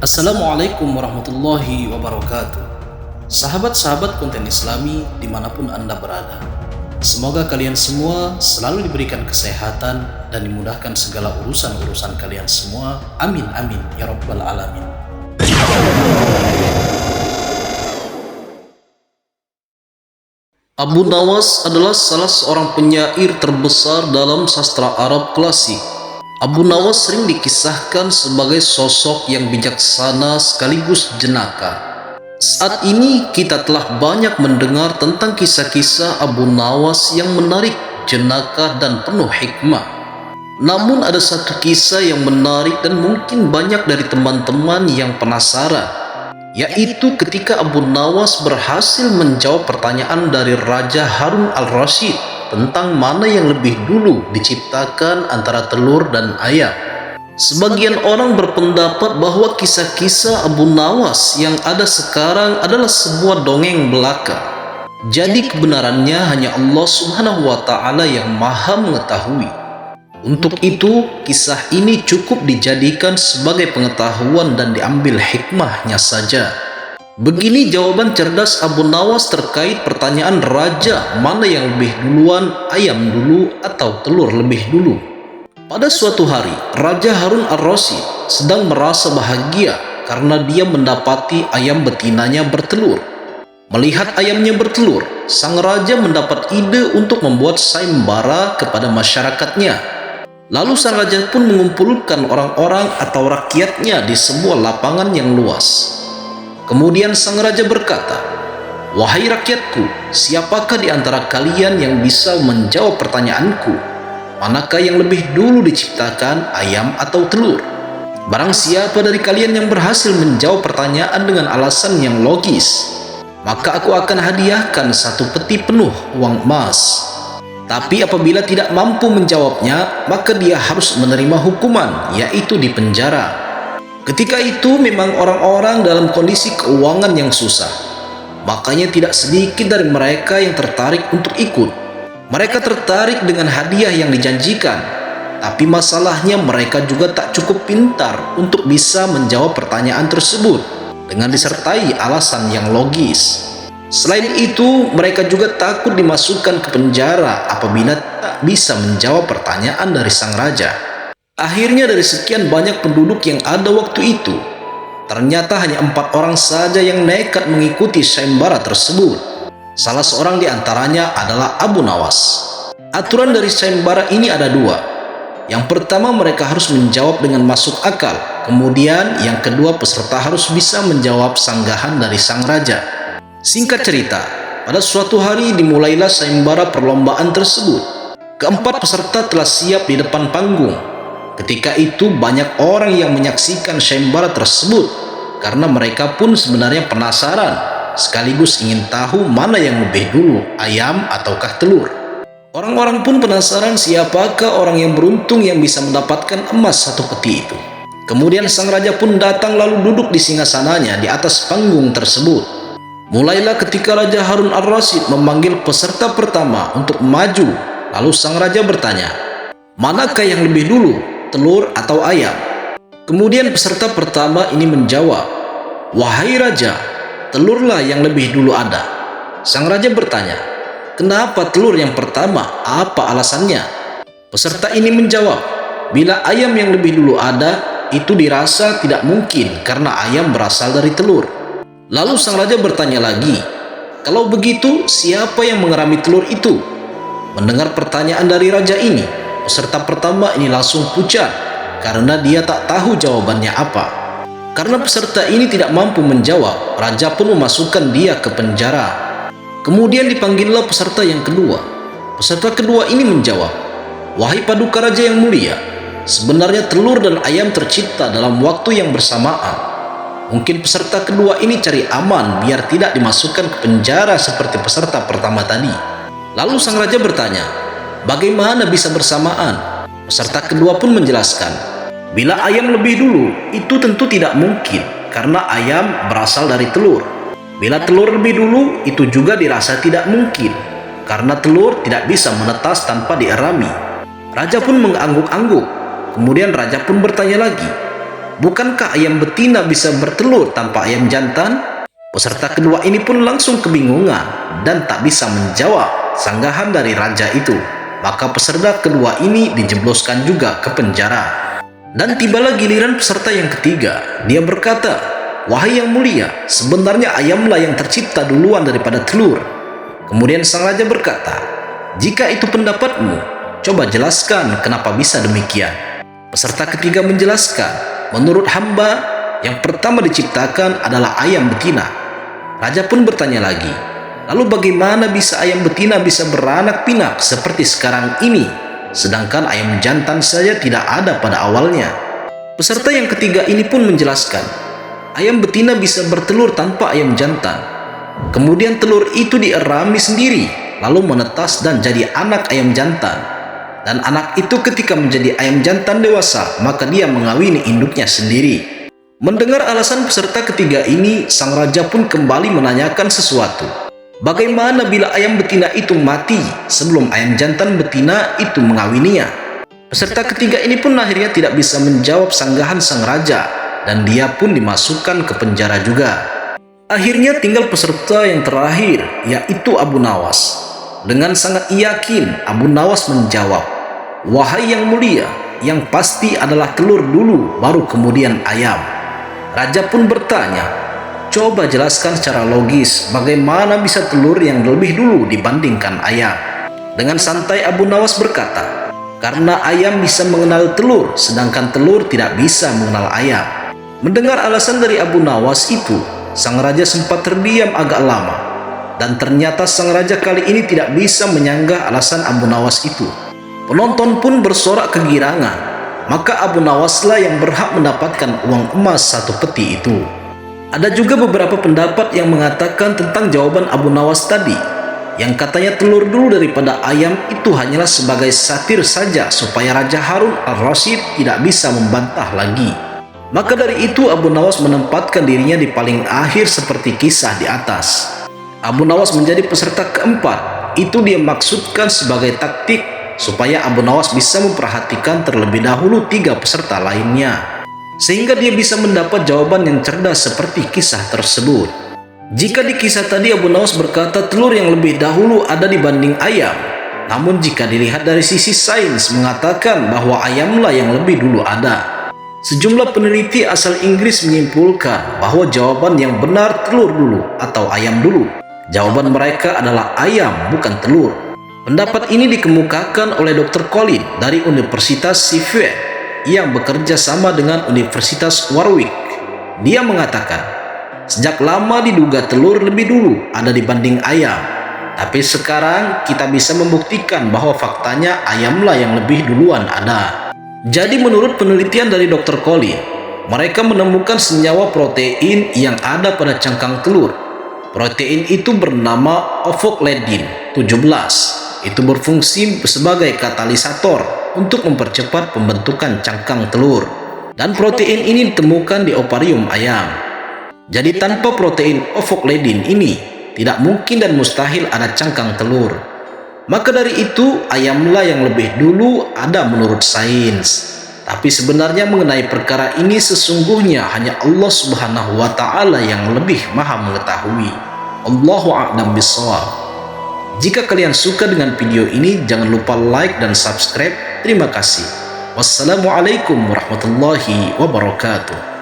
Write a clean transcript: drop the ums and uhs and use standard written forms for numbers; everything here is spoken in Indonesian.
Assalamualaikum warahmatullahi wabarakatuh. Sahabat-sahabat konten Islami dimanapun Anda berada, semoga kalian semua selalu diberikan kesehatan dan dimudahkan segala urusan-urusan kalian semua. Amin amin ya rabbal alamin. Abu Nawas adalah salah seorang penyair terbesar dalam sastra Arab klasik. Abu Nawas sering dikisahkan sebagai sosok yang bijaksana sekaligus jenaka. Saat ini kita telah banyak mendengar tentang kisah-kisah Abu Nawas yang menarik, jenaka dan penuh hikmah. Namun ada satu kisah yang menarik dan mungkin banyak dari teman-teman yang penasaran, yaitu ketika Abu Nawas berhasil menjawab pertanyaan dari Raja Harun al-Rasyid tentang mana yang lebih dulu diciptakan antara telur dan ayam. Sebagian orang berpendapat bahwa kisah-kisah Abu Nawas yang ada sekarang adalah sebuah dongeng belaka. Jadi kebenarannya hanya Allah Subhanahu wa Ta'ala yang Maha mengetahui. Untuk itu, kisah ini cukup dijadikan sebagai pengetahuan dan diambil hikmahnya saja. Begini jawaban cerdas Abu Nawas terkait pertanyaan raja, mana yang lebih duluan, ayam dulu atau telur lebih dulu. Pada suatu hari, Raja Harun al-Rasyid sedang merasa bahagia karena dia mendapati ayam betinanya bertelur. Melihat ayamnya bertelur, sang raja mendapat ide untuk membuat sayembara kepada masyarakatnya. Lalu sang raja pun mengumpulkan orang-orang atau rakyatnya di sebuah lapangan yang luas. Kemudian sang raja berkata, "Wahai rakyatku, siapakah di antara kalian yang bisa menjawab pertanyaanku? Manakah yang lebih dulu diciptakan, ayam atau telur? Barang siapa dari kalian yang berhasil menjawab pertanyaan dengan alasan yang logis, maka aku akan hadiahkan satu peti penuh uang emas. Tapi apabila tidak mampu menjawabnya, maka dia harus menerima hukuman, yaitu di penjara." Ketika itu memang orang-orang dalam kondisi keuangan yang susah. Makanya tidak sedikit dari mereka yang tertarik untuk ikut. Mereka tertarik dengan hadiah yang dijanjikan. Tapi masalahnya mereka juga tak cukup pintar untuk bisa menjawab pertanyaan tersebut dengan disertai alasan yang logis. Selain itu, mereka juga takut dimasukkan ke penjara apabila tak bisa menjawab pertanyaan dari sang raja. Akhirnya dari sekian banyak penduduk yang ada waktu itu, ternyata hanya 4 orang saja yang nekat mengikuti sayembara tersebut. Salah seorang di antaranya adalah Abu Nawas. Aturan dari sayembara ini ada 2. Yang pertama, mereka harus menjawab dengan masuk akal. Kemudian yang kedua, peserta harus bisa menjawab sanggahan dari sang raja. Singkat cerita, pada suatu hari dimulailah sayembara perlombaan tersebut. Keempat peserta telah siap di depan panggung. Ketika itu banyak orang yang menyaksikan sayembara tersebut karena mereka pun sebenarnya penasaran sekaligus ingin tahu mana yang lebih dulu, ayam ataukah telur. Orang-orang pun penasaran siapakah orang yang beruntung yang bisa mendapatkan emas satu peti itu. Kemudian sang raja pun datang lalu duduk di singgasananya di atas panggung tersebut. Mulailah ketika Raja Harun al-Rasyid memanggil peserta pertama untuk maju. Lalu sang raja bertanya, "Manakah yang lebih dulu, telur atau ayam?" Kemudian peserta pertama ini menjawab, "Wahai raja, telurlah yang lebih dulu ada." Sang raja bertanya, "Kenapa telur yang pertama? Apa alasannya?" Peserta ini menjawab, "Bila ayam yang lebih dulu ada, itu dirasa tidak mungkin karena ayam berasal dari telur." Lalu sang raja bertanya lagi, "Kalau begitu, siapa yang mengerami telur itu?" Mendengar pertanyaan dari raja ini, peserta pertama ini langsung pucat karena dia tak tahu jawabannya apa. Karena peserta ini tidak mampu menjawab, raja pun memasukkan dia ke penjara. Kemudian dipanggillah peserta yang kedua. Peserta kedua ini menjawab, "Wahai paduka raja yang mulia, sebenarnya telur dan ayam tercipta dalam waktu yang bersamaan." Mungkin peserta kedua ini cari aman biar tidak dimasukkan ke penjara seperti peserta pertama tadi. Lalu sang raja bertanya, "Bagaimana bisa bersamaan?" Peserta kedua pun menjelaskan, "Bila ayam lebih dulu, itu tentu tidak mungkin karena ayam berasal dari telur. Bila telur lebih dulu, itu juga dirasa tidak mungkin karena telur tidak bisa menetas tanpa dierami." Raja pun mengangguk-angguk. Kemudian raja pun bertanya lagi, bukankah ayam betina bisa bertelur tanpa ayam jantan? Peserta kedua ini pun langsung kebingungan dan tak bisa menjawab sanggahan dari raja itu. Maka peserta kedua ini dijebloskan juga ke penjara. Dan tibalah giliran peserta yang ketiga. Dia berkata, "Wahai yang mulia, sebenarnya ayamlah yang tercipta duluan daripada telur." Kemudian sang raja berkata, "Jika itu pendapatmu, coba jelaskan kenapa bisa demikian." Peserta ketiga menjelaskan, "Menurut hamba, yang pertama diciptakan adalah ayam betina." Raja pun bertanya lagi, "Lalu bagaimana bisa ayam betina bisa beranak pinak seperti sekarang ini, sedangkan ayam jantan saja tidak ada pada awalnya?" Peserta yang ketiga ini pun menjelaskan, "Ayam betina bisa bertelur tanpa ayam jantan. Kemudian telur itu dierami sendiri, lalu menetas dan jadi anak ayam jantan. Dan anak itu ketika menjadi ayam jantan dewasa, maka dia mengawini induknya sendiri." Mendengar alasan peserta ketiga ini, sang raja pun kembali menanyakan sesuatu. Bagaimana bila ayam betina itu mati sebelum ayam jantan betina itu mengawininya? Peserta ketiga ini pun akhirnya tidak bisa menjawab sanggahan sang raja, dan dia pun dimasukkan ke penjara juga. Akhirnya tinggal peserta yang terakhir, yaitu Abu Nawas. Dengan sangat yakin, Abu Nawas menjawab, "Wahai yang mulia, yang pasti adalah telur dulu, baru kemudian ayam." Raja pun bertanya, "Coba jelaskan secara logis bagaimana bisa telur yang lebih dulu dibandingkan ayam?" Dengan santai Abu Nawas berkata, "Karena ayam bisa mengenal telur, sedangkan telur tidak bisa mengenal ayam." Mendengar alasan dari Abu Nawas itu, sang raja sempat terdiam agak lama. Dan ternyata sang raja kali ini tidak bisa menyanggah alasan Abu Nawas itu. Penonton pun bersorak kegirangan. Maka Abu Nawaslah yang berhak mendapatkan uang emas 1 peti itu. Ada juga beberapa pendapat yang mengatakan tentang jawaban Abu Nawas tadi, yang katanya telur dulu daripada ayam itu hanyalah sebagai satir saja supaya Raja Harun al-Rasyid tidak bisa membantah lagi. Maka dari itu Abu Nawas menempatkan dirinya di paling akhir seperti kisah di atas. Abu Nawas menjadi peserta keempat. Itu dia maksudkan sebagai taktik supaya Abu Nawas bisa memperhatikan terlebih dahulu 3 peserta lainnya, sehingga dia bisa mendapat jawaban yang cerdas seperti kisah tersebut. Jika di kisah tadi Abu Nawas berkata telur yang lebih dahulu ada dibanding ayam, namun jika dilihat dari sisi sains mengatakan bahwa ayamlah yang lebih dulu ada. Sejumlah peneliti asal Inggris menyimpulkan bahwa jawaban yang benar telur dulu atau ayam dulu. Jawaban mereka adalah ayam, bukan telur. Pendapat ini dikemukakan oleh Dr. Colin dari Universitas Sheffield yang bekerja sama dengan Universitas Warwick. Dia mengatakan, sejak lama diduga telur lebih dulu ada dibanding ayam, tapi sekarang kita bisa membuktikan bahwa faktanya ayamlah yang lebih duluan ada. Jadi menurut penelitian dari Dr. Colin, mereka menemukan senyawa protein yang ada pada cangkang telur. Protein itu bernama ovokledin 17. Itu berfungsi sebagai katalisator untuk mempercepat pembentukan cangkang telur. Dan protein ini ditemukan di ovarium ayam. Jadi tanpa protein ovokledin ini, tidak mungkin dan mustahil ada cangkang telur. Maka dari itu, ayamlah yang lebih dulu ada menurut sains. Tapi sebenarnya mengenai perkara ini sesungguhnya hanya Allah Subhanahu wa Ta'ala yang lebih maha mengetahui. Allahu a'lam bishawab. Jika kalian suka dengan video ini, jangan lupa like dan subscribe. Terima kasih. Wassalamualaikum warahmatullahi wabarakatuh.